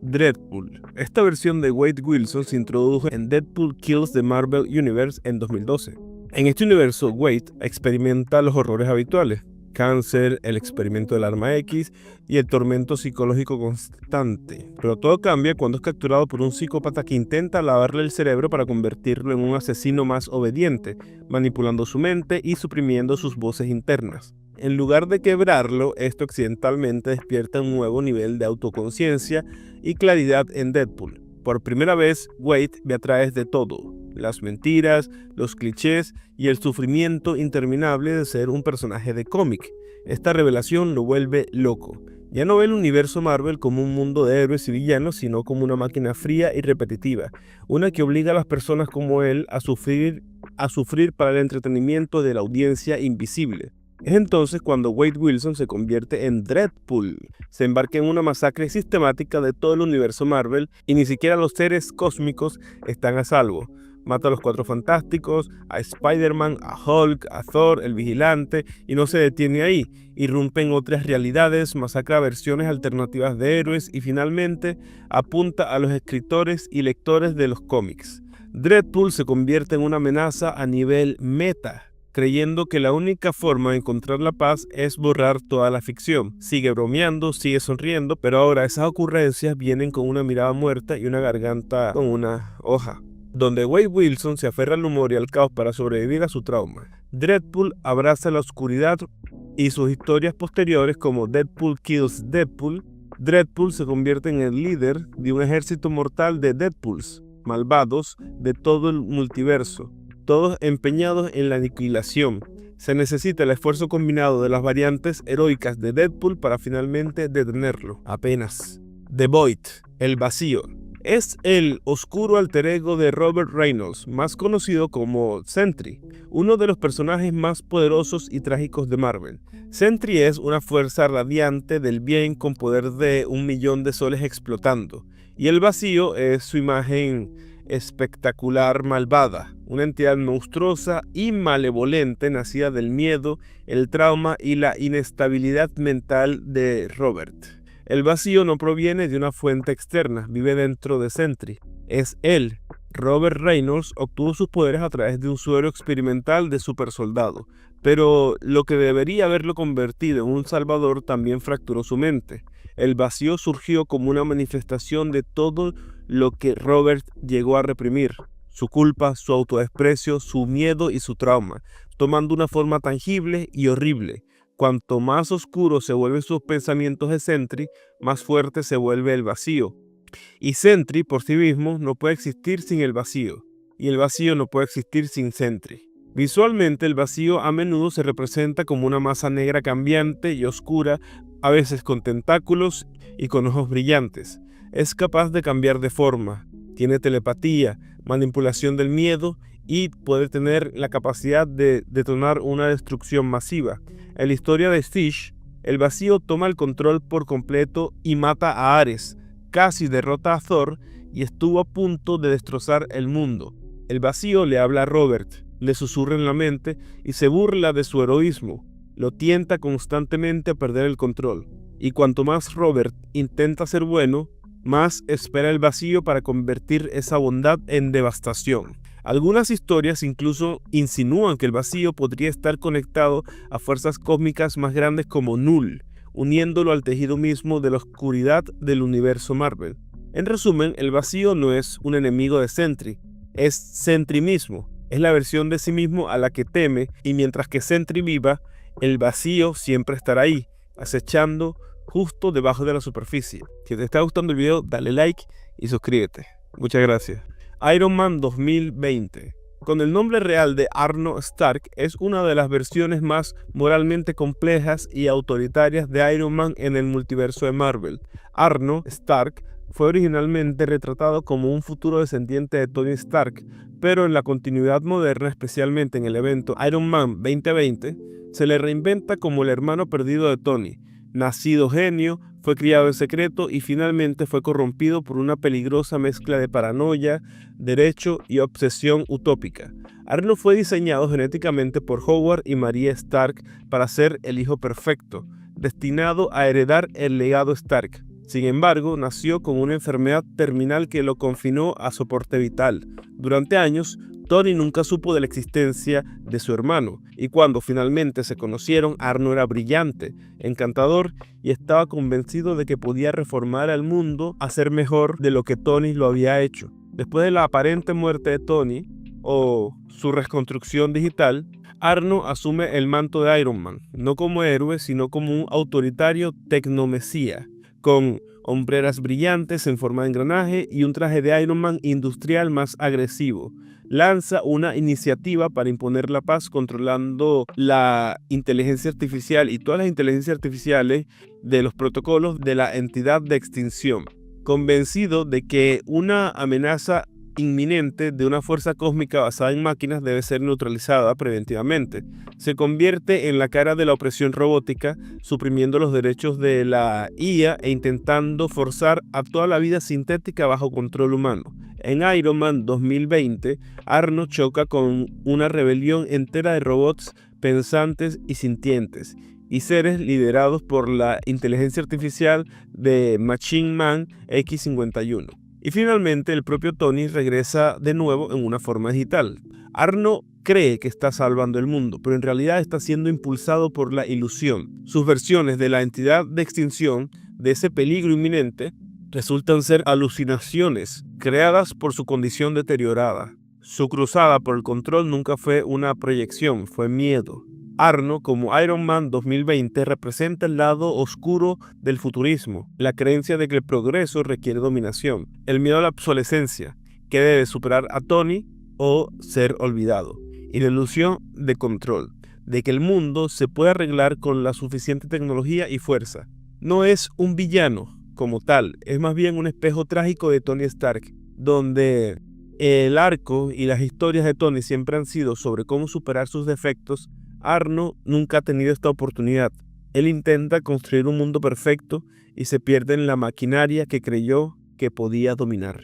Deadpool. Esta versión de Wade Wilson se introdujo en Deadpool Kills the Marvel Universe en 2012. En este universo, Wade experimenta los horrores habituales: cáncer, el experimento del arma X y el tormento psicológico constante. Pero todo cambia cuando es capturado por un psicópata que intenta lavarle el cerebro para convertirlo en un asesino más obediente, manipulando su mente y suprimiendo sus voces internas. En lugar de quebrarlo, esto accidentalmente despierta un nuevo nivel de autoconciencia y claridad en Deadpool. Por primera vez, Wade ve a través de todo: las mentiras, los clichés y el sufrimiento interminable de ser un personaje de cómic. Esta revelación lo vuelve loco. Ya no ve el universo Marvel como un mundo de héroes y villanos, sino como una máquina fría y repetitiva, una que obliga a las personas como él a sufrir para el entretenimiento de la audiencia invisible. Es entonces cuando Wade Wilson se convierte en Deadpool. Se embarca en una masacre sistemática de todo el universo Marvel y ni siquiera los seres cósmicos están a salvo. Mata a los Cuatro Fantásticos, a Spider-Man, a Hulk, a Thor, el Vigilante, y no se detiene ahí. Irrumpe en otras realidades, masacra versiones alternativas de héroes y finalmente apunta a los escritores y lectores de los cómics. Deadpool se convierte en una amenaza a nivel meta, creyendo que la única forma de encontrar la paz es borrar toda la ficción. Sigue bromeando, sigue sonriendo, pero ahora esas ocurrencias vienen con una mirada muerta y una garganta con una hoja. Donde Wade Wilson se aferra al humor y al caos para sobrevivir a su trauma, Deadpool abraza la oscuridad y sus historias posteriores, como Deadpool Kills Deadpool. Deadpool se convierte en el líder de un ejército mortal de Deadpools, malvados de todo el multiverso, todos empeñados en la aniquilación. Se necesita el esfuerzo combinado de las variantes heroicas de Deadpool para finalmente detenerlo. Apenas. The Void, el vacío, es el oscuro alter ego de Robert Reynolds, más conocido como Sentry, uno de los personajes más poderosos y trágicos de Marvel. Sentry es una fuerza radiante del bien con poder de 1.000.000 de soles explotando, y el vacío es su imagen espectacular malvada, una entidad monstruosa y malevolente nacida del miedo, el trauma y la inestabilidad mental de Robert. El vacío no proviene de una fuente externa, vive dentro de Sentry. Es él. Robert Reynolds obtuvo sus poderes a través de un suero experimental de supersoldado, pero lo que debería haberlo convertido en un salvador también fracturó su mente. El vacío surgió como una manifestación de todo lo que Robert llegó a reprimir: su culpa, su autodesprecio, su miedo y su trauma, tomando una forma tangible y horrible. Cuanto más oscuros se vuelven sus pensamientos de Sentry, más fuerte se vuelve el vacío. Y Sentry por sí mismo no puede existir sin el vacío, y el vacío no puede existir sin Sentry. Visualmente, el vacío a menudo se representa como una masa negra cambiante y oscura, a veces con tentáculos y con ojos brillantes. Es capaz de cambiar de forma, tiene telepatía, manipulación del miedo y puede tener la capacidad de detonar una destrucción masiva. En la historia de Stitch, el vacío toma el control por completo y mata a Ares, casi derrota a Thor y estuvo a punto de destrozar el mundo. El vacío le habla a Robert, le susurra en la mente y se burla de su heroísmo. Lo tienta constantemente a perder el control. Y cuanto más Robert intenta ser bueno, más espera el vacío para convertir esa bondad en devastación. Algunas historias incluso insinúan que el vacío podría estar conectado a fuerzas cósmicas más grandes como Null, uniéndolo al tejido mismo de la oscuridad del universo Marvel. En resumen, el vacío no es un enemigo de Sentry, es Sentry mismo. Es la versión de sí mismo a la que teme, y mientras que Sentry viva, el vacío siempre estará ahí, acechando justo debajo de la superficie. Si te está gustando el video, dale like y suscríbete. Muchas gracias. Iron Man 2020. Con el nombre real de Arno Stark, es una de las versiones más moralmente complejas y autoritarias de Iron Man en el multiverso de Marvel. Arno Stark fue originalmente retratado como un futuro descendiente de Tony Stark, pero en la continuidad moderna, especialmente en el evento Iron Man 2020, se le reinventa como el hermano perdido de Tony. Nacido genio, fue criado en secreto y finalmente fue corrompido por una peligrosa mezcla de paranoia, derecho y obsesión utópica. Arno fue diseñado genéticamente por Howard y Maria Stark para ser el hijo perfecto, destinado a heredar el legado Stark. Sin embargo, nació con una enfermedad terminal que lo confinó a soporte vital. Durante años, Tony nunca supo de la existencia de su hermano, y cuando finalmente se conocieron, Arno era brillante, encantador y estaba convencido de que podía reformar al mundo a ser mejor de lo que Tony lo había hecho. Después de la aparente muerte de Tony, o su reconstrucción digital, Arno asume el manto de Iron Man, no como héroe, sino como un autoritario tecnomesía, con hombreras brillantes en forma de engranaje y un traje de Iron Man industrial más agresivo. Lanza una iniciativa para imponer la paz controlando la inteligencia artificial y todas las inteligencias artificiales de los protocolos de la entidad de extinción, convencido de que una amenaza inminente de una fuerza cósmica basada en máquinas debe ser neutralizada preventivamente. Se convierte en la cara de la opresión robótica, suprimiendo los derechos de la IA e intentando forzar a toda la vida sintética bajo control humano. En Iron Man 2020, Arno choca con una rebelión entera de robots pensantes y sintientes, y seres liderados por la inteligencia artificial de Machine Man X-51. Y finalmente el propio Tony regresa de nuevo en una forma digital. Arno cree que está salvando el mundo, pero en realidad está siendo impulsado por la ilusión. Sus versiones de la entidad de extinción, de ese peligro inminente, resultan ser alucinaciones creadas por su condición deteriorada. Su cruzada por el control nunca fue una proyección, fue miedo. Arno, como Iron Man 2020, representa el lado oscuro del futurismo, la creencia de que el progreso requiere dominación, el miedo a la obsolescencia, que debe superar a Tony o ser olvidado, y la ilusión de control, de que el mundo se puede arreglar con la suficiente tecnología y fuerza. No es un villano como tal, es más bien un espejo trágico de Tony Stark, donde el arco y las historias de Tony siempre han sido sobre cómo superar sus defectos. Arno nunca ha tenido esta oportunidad. Él intenta construir un mundo perfecto y se pierde en la maquinaria que creyó que podía dominar.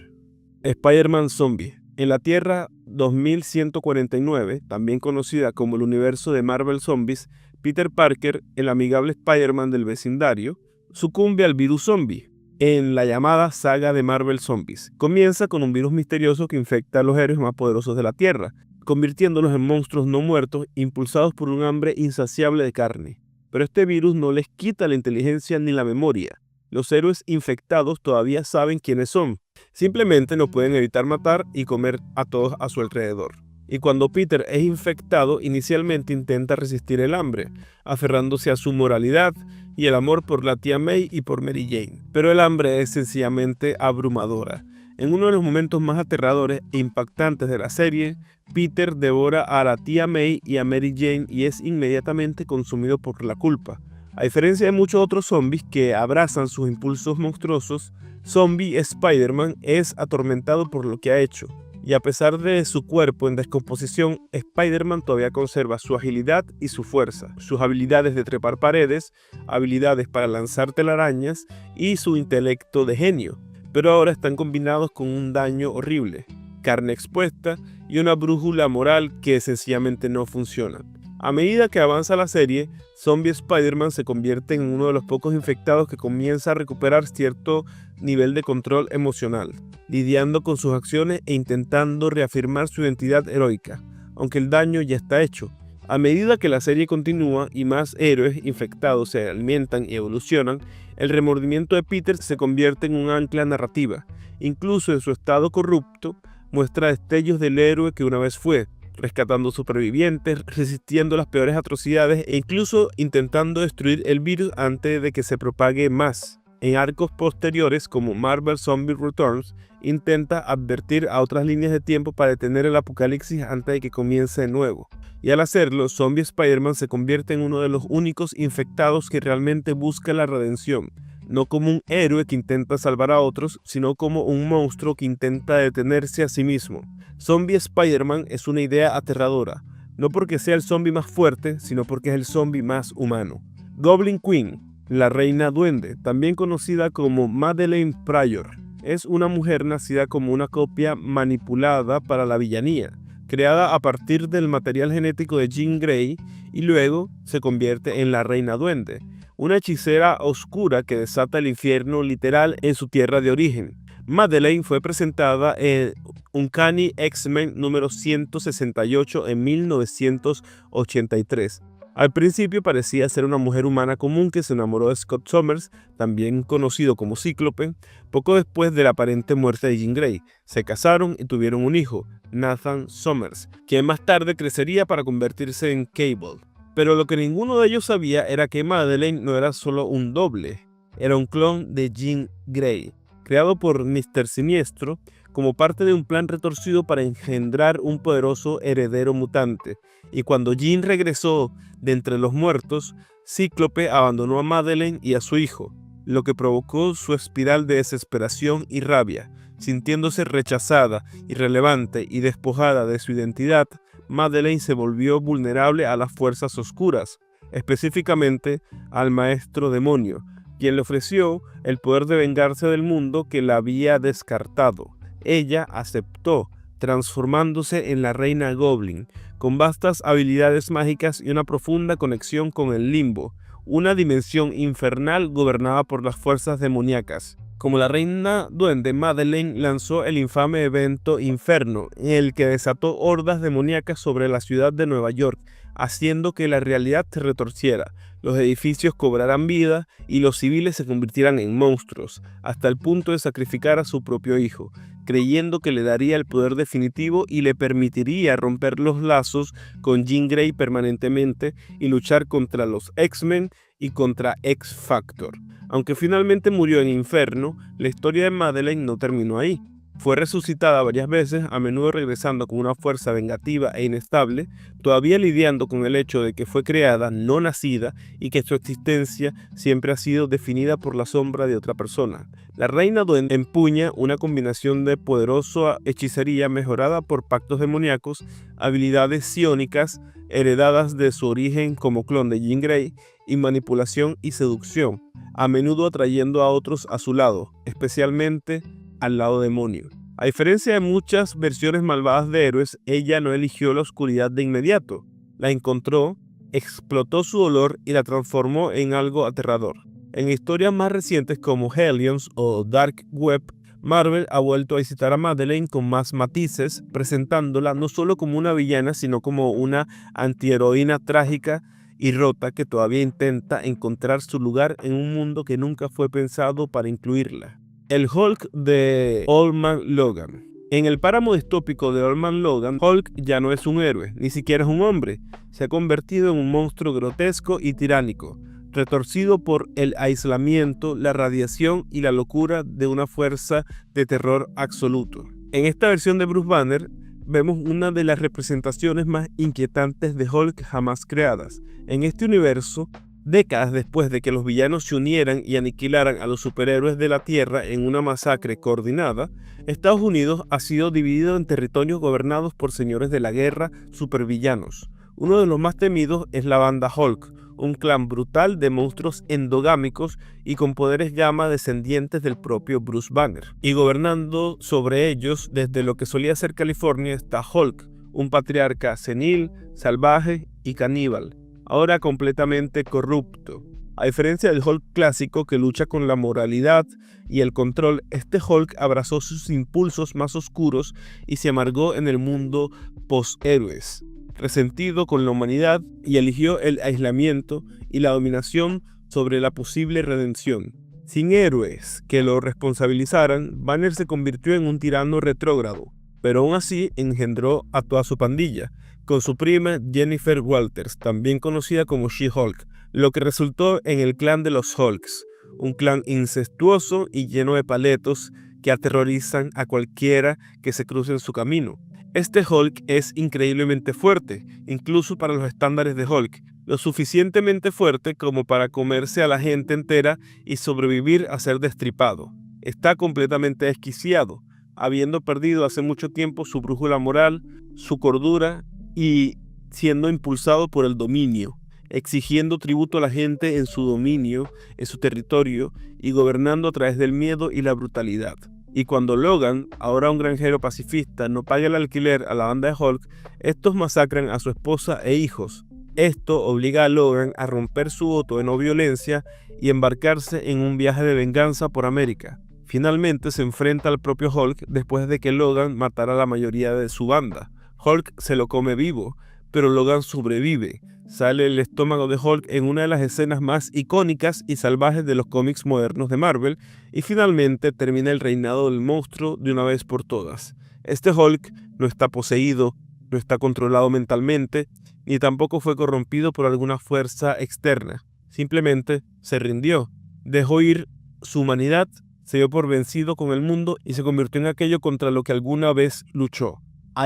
Spider-Man Zombie. En la Tierra 2149, también conocida como el universo de Marvel Zombies, Peter Parker, el amigable Spider-Man del vecindario, sucumbe al virus zombie en la llamada saga de Marvel Zombies. Comienza con un virus misterioso que infecta a los héroes más poderosos de la Tierra, convirtiéndolos en monstruos no muertos impulsados por un hambre insaciable de carne. Pero este virus no les quita la inteligencia ni la memoria. Los héroes infectados todavía saben quiénes son. Simplemente no pueden evitar matar y comer a todos a su alrededor. Y cuando Peter es infectado, inicialmente intenta resistir el hambre, aferrándose a su moralidad y el amor por la tía May y por Mary Jane. Pero el hambre es sencillamente abrumadora. En uno de los momentos más aterradores e impactantes de la serie, Peter devora a la tía May y a Mary Jane y es inmediatamente consumido por la culpa. A diferencia de muchos otros zombies que abrazan sus impulsos monstruosos, Zombie Spider-Man es atormentado por lo que ha hecho. Y a pesar de su cuerpo en descomposición, Spider-Man todavía conserva su agilidad y su fuerza, sus habilidades de trepar paredes, habilidades para lanzar telarañas y su intelecto de genio. Pero ahora están combinados con un daño horrible, carne expuesta y una brújula moral que sencillamente no funciona. A medida que avanza la serie, Zombie Spider-Man se convierte en uno de los pocos infectados que comienza a recuperar cierto nivel de control emocional, lidiando con sus acciones e intentando reafirmar su identidad heroica, aunque el daño ya está hecho. A medida que la serie continúa y más héroes infectados se alimentan y evolucionan, el remordimiento de Peter se convierte en un ancla narrativa. Incluso en su estado corrupto, muestra destellos del héroe que una vez fue, rescatando supervivientes, resistiendo las peores atrocidades e incluso intentando destruir el virus antes de que se propague más. En arcos posteriores, como Marvel Zombie Returns, intenta advertir a otras líneas de tiempo para detener el apocalipsis antes de que comience de nuevo. Y al hacerlo, Zombie Spider-Man se convierte en uno de los únicos infectados que realmente busca la redención, no como un héroe que intenta salvar a otros, sino como un monstruo que intenta detenerse a sí mismo. Zombie Spider-Man es una idea aterradora, no porque sea el zombie más fuerte, sino porque es el zombie más humano. Goblin Queen, la reina duende, también conocida como Madeleine Pryor, es una mujer nacida como una copia manipulada para la villanía, creada a partir del material genético de Jean Grey y luego se convierte en la reina duende, una hechicera oscura que desata el infierno literal en su tierra de origen. Madeleine fue presentada en Uncanny X-Men número 168 en 1983. Al principio parecía ser una mujer humana común que se enamoró de Scott Summers, también conocido como Cíclope, poco después de la aparente muerte de Jean Grey. Se casaron y tuvieron un hijo, Nathan Summers, quien más tarde crecería para convertirse en Cable. Pero lo que ninguno de ellos sabía era que Madeleine no era solo un doble, era un clon de Jean Grey, creado por Mr. Siniestro como parte de un plan retorcido para engendrar un poderoso heredero mutante. Y cuando Jean regresó de entre los muertos, Cíclope abandonó a Madeleine y a su hijo, lo que provocó su espiral de desesperación y rabia. Sintiéndose rechazada, irrelevante y despojada de su identidad, Madeleine se volvió vulnerable a las fuerzas oscuras, específicamente al maestro demonio, quien le ofreció el poder de vengarse del mundo que la había descartado. Ella aceptó, transformándose en la reina Goblin, con vastas habilidades mágicas y una profunda conexión con el Limbo, una dimensión infernal gobernada por las fuerzas demoníacas. Como la reina duende, Madeleine lanzó el infame evento Inferno, en el que desató hordas demoníacas sobre la ciudad de Nueva York, haciendo que la realidad se retorciera, los edificios cobraran vida y los civiles se convirtieran en monstruos, hasta el punto de sacrificar a su propio hijo, creyendo que le daría el poder definitivo y le permitiría romper los lazos con Jean Grey permanentemente y luchar contra los X-Men y contra X-Factor. Aunque finalmente murió en Inferno, la historia de Madeleine no terminó ahí. Fue resucitada varias veces, a menudo regresando con una fuerza vengativa e inestable, todavía lidiando con el hecho de que fue creada, no nacida, y que su existencia siempre ha sido definida por la sombra de otra persona. La reina duende empuña una combinación de poderosa hechicería mejorada por pactos demoníacos, habilidades psiónicas heredadas de su origen como clon de Jean Grey, y manipulación y seducción, a menudo atrayendo a otros a su lado, especialmente al lado demonio. A diferencia de muchas versiones malvadas de héroes, ella no eligió la oscuridad de inmediato. La encontró, explotó su dolor y la transformó en algo aterrador. En historias más recientes como Hellions o Dark Web, Marvel ha vuelto a visitar a Madeleine con más matices, presentándola no solo como una villana, sino como una antiheroína trágica y rota que todavía intenta encontrar su lugar en un mundo que nunca fue pensado para incluirla. El Hulk de Old Man Logan. En el páramo distópico de Old Man Logan, Hulk ya no es un héroe, ni siquiera es un hombre. Se ha convertido en un monstruo grotesco y tiránico, retorcido por el aislamiento, la radiación y la locura de una fuerza de terror absoluto. En esta versión de Bruce Banner, vemos una de las representaciones más inquietantes de Hulk jamás creadas. En este universo, décadas después de que los villanos se unieran y aniquilaran a los superhéroes de la Tierra en una masacre coordinada, Estados Unidos ha sido dividido en territorios gobernados por señores de la guerra supervillanos. Uno de los más temidos es la banda Hulk, un clan brutal de monstruos endogámicos y con poderes gamma descendientes del propio Bruce Banner. Y gobernando sobre ellos desde lo que solía ser California está Hulk, un patriarca senil, salvaje y caníbal, ahora completamente corrupto. A diferencia del Hulk clásico que lucha con la moralidad y el control, este Hulk abrazó sus impulsos más oscuros y se amargó en el mundo post-héroes, resentido con la humanidad, y eligió el aislamiento y la dominación sobre la posible redención. Sin héroes que lo responsabilizaran, Banner se convirtió en un tirano retrógrado, pero aún así engendró a toda su pandilla, con su prima Jennifer Walters, también conocida como She-Hulk, lo que resultó en el clan de los Hulks, un clan incestuoso y lleno de paletos que aterrorizan a cualquiera que se cruce en su camino. Este Hulk es increíblemente fuerte, incluso para los estándares de Hulk, lo suficientemente fuerte como para comerse a la gente entera y sobrevivir a ser destripado. Está completamente desquiciado, habiendo perdido hace mucho tiempo su brújula moral, su cordura y siendo impulsado por el dominio, exigiendo tributo a la gente en su dominio, en su territorio y gobernando a través del miedo y la brutalidad. Y cuando Logan, ahora un granjero pacifista, no paga el alquiler a la banda de Hulk, estos masacran a su esposa e hijos. Esto obliga a Logan a romper su voto de no violencia y embarcarse en un viaje de venganza por América. Finalmente se enfrenta al propio Hulk después de que Logan matara a la mayoría de su banda. Hulk se lo come vivo, pero Logan sobrevive. Sale el estómago de Hulk en una de las escenas más icónicas y salvajes de los cómics modernos de Marvel, y finalmente termina el reinado del monstruo de una vez por todas. Este Hulk no está poseído, no está controlado mentalmente, ni tampoco fue corrompido por alguna fuerza externa. Simplemente se rindió, dejó ir su humanidad, se dio por vencido con el mundo y se convirtió en aquello contra lo que alguna vez luchó: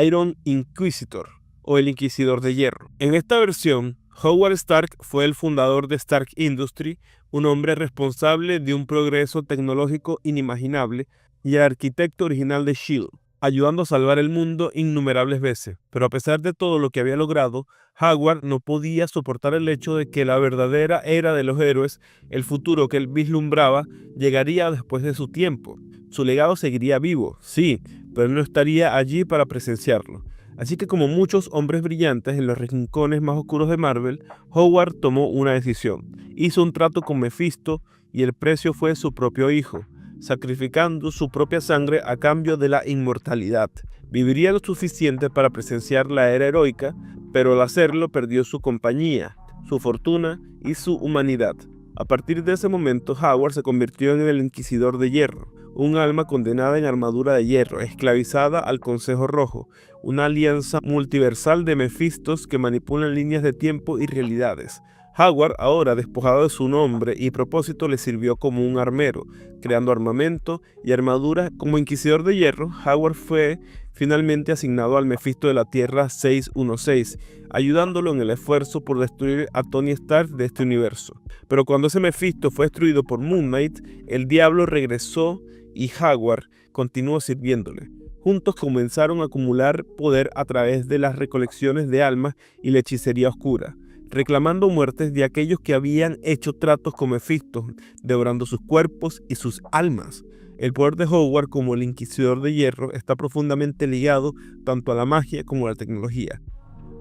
Iron Inquisitor, o el Inquisidor de Hierro. En esta versión, Howard Stark fue el fundador de Stark Industries, un hombre responsable de un progreso tecnológico inimaginable y el arquitecto original de S.H.I.E.L.D., ayudando a salvar el mundo innumerables veces. Pero a pesar de todo lo que había logrado, Howard no podía soportar el hecho de que la verdadera era de los héroes, el futuro que él vislumbraba, llegaría después de su tiempo. Su legado seguiría vivo, sí, pero él no estaría allí para presenciarlo. Así que, como muchos hombres brillantes en los rincones más oscuros de Marvel, Howard tomó una decisión. Hizo un trato con Mephisto y el precio fue su propio hijo, sacrificando su propia sangre a cambio de la inmortalidad. Viviría lo suficiente para presenciar la era heroica, pero al hacerlo perdió su compañía, su fortuna y su humanidad. A partir de ese momento, Howard se convirtió en el Inquisidor de Hierro, un alma condenada en armadura de hierro, esclavizada al Consejo Rojo, una alianza multiversal de Mephistos que manipulan líneas de tiempo y realidades. Howard, ahora despojado de su nombre y propósito, le sirvió como un armero, creando armamento y armadura. Como Inquisidor de Hierro, Howard fue finalmente asignado al Mephisto de la Tierra 616, ayudándolo en el esfuerzo por destruir a Tony Stark de este universo. Pero cuando ese Mephisto fue destruido por Moon Knight, el diablo regresó y Howard continuó sirviéndole. Juntos comenzaron a acumular poder a través de las recolecciones de almas y la hechicería oscura, reclamando muertes de aquellos que habían hecho tratos con Mephisto, devorando sus cuerpos y sus almas. El poder de Howard como el Inquisidor de Hierro está profundamente ligado tanto a la magia como a la tecnología.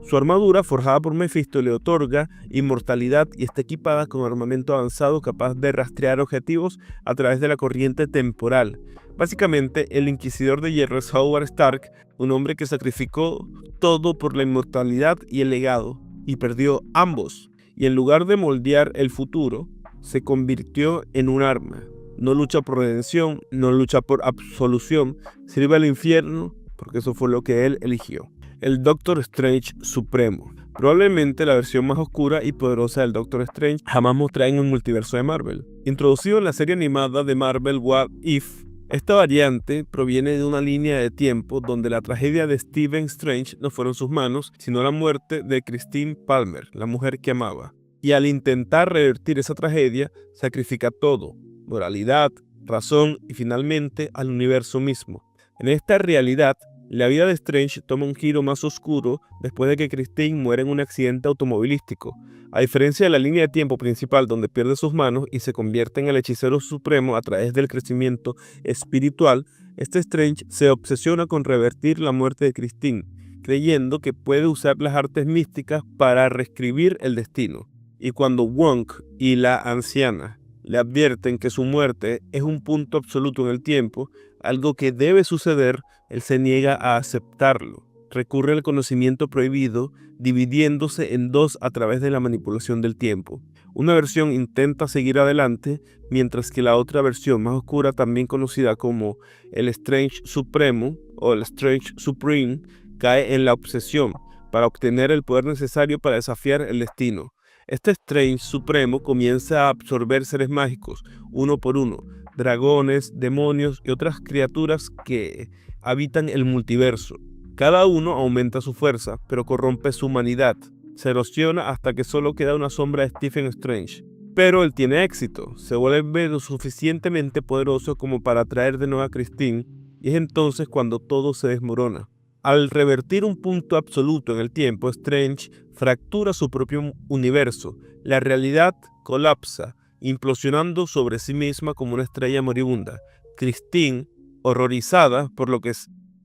Su armadura, forjada por Mephisto, le otorga inmortalidad y está equipada con armamento avanzado capaz de rastrear objetivos a través de la corriente temporal. Básicamente, el Inquisidor de Hierro es Howard Stark, un hombre que sacrificó todo por la inmortalidad y el legado, y perdió ambos. Y en lugar de moldear el futuro, se convirtió en un arma. No lucha por redención, no lucha por absolución, sirve al infierno porque eso fue lo que él eligió. El Doctor Strange Supremo. Probablemente la versión más oscura y poderosa del Doctor Strange jamás mostrada en el multiverso de Marvel. Introducido en la serie animada de Marvel What If, esta variante proviene de una línea de tiempo donde la tragedia de Stephen Strange no fueron sus manos, sino la muerte de Christine Palmer, la mujer que amaba. Y al intentar revertir esa tragedia, sacrifica todo: moralidad, razón y finalmente al universo mismo. En esta realidad, la vida de Strange toma un giro más oscuro después de que Christine muere en un accidente automovilístico. A diferencia de la línea de tiempo principal donde pierde sus manos y se convierte en el hechicero supremo a través del crecimiento espiritual, este Strange se obsesiona con revertir la muerte de Christine, creyendo que puede usar las artes místicas para reescribir el destino. Y cuando Wong y la anciana le advierten que su muerte es un punto absoluto en el tiempo, algo que debe suceder, él se niega a aceptarlo. Recurre al conocimiento prohibido, dividiéndose en dos a través de la manipulación del tiempo. Una versión intenta seguir adelante, mientras que la otra versión más oscura, también conocida como el Strange Supremo o el Strange Supreme, cae en la obsesión para obtener el poder necesario para desafiar el destino. Este Strange Supremo comienza a absorber seres mágicos, uno por uno, dragones, demonios y otras criaturas que habitan el multiverso. Cada uno aumenta su fuerza, pero corrompe su humanidad. Se erosiona hasta que solo queda una sombra de Stephen Strange. Pero él tiene éxito, se vuelve lo suficientemente poderoso como para atraer de nuevo a Christine, y es entonces cuando todo se desmorona. Al revertir un punto absoluto en el tiempo, Strange fractura su propio universo. La realidad colapsa, implosionando sobre sí misma como una estrella moribunda. Christine, horrorizada por lo que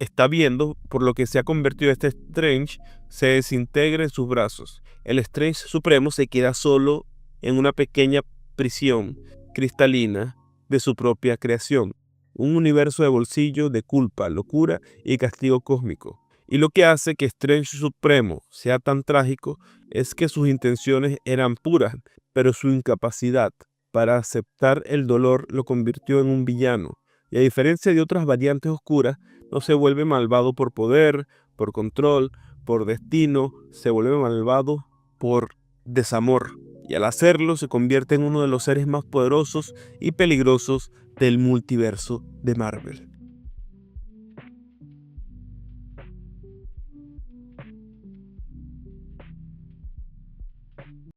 está viendo, por lo que se ha convertido este Strange, se desintegra en sus brazos. El Strange Supremo se queda solo en una pequeña prisión cristalina de su propia creación, un universo de bolsillo de culpa, locura y castigo cósmico. Y lo que hace que Strange Supremo sea tan trágico es que sus intenciones eran puras, pero su incapacidad para aceptar el dolor lo convirtió en un villano. Y a diferencia de otras variantes oscuras, no se vuelve malvado por poder, por control, por destino, se vuelve malvado por desamor. Y al hacerlo se convierte en uno de los seres más poderosos y peligrosos del multiverso de Marvel.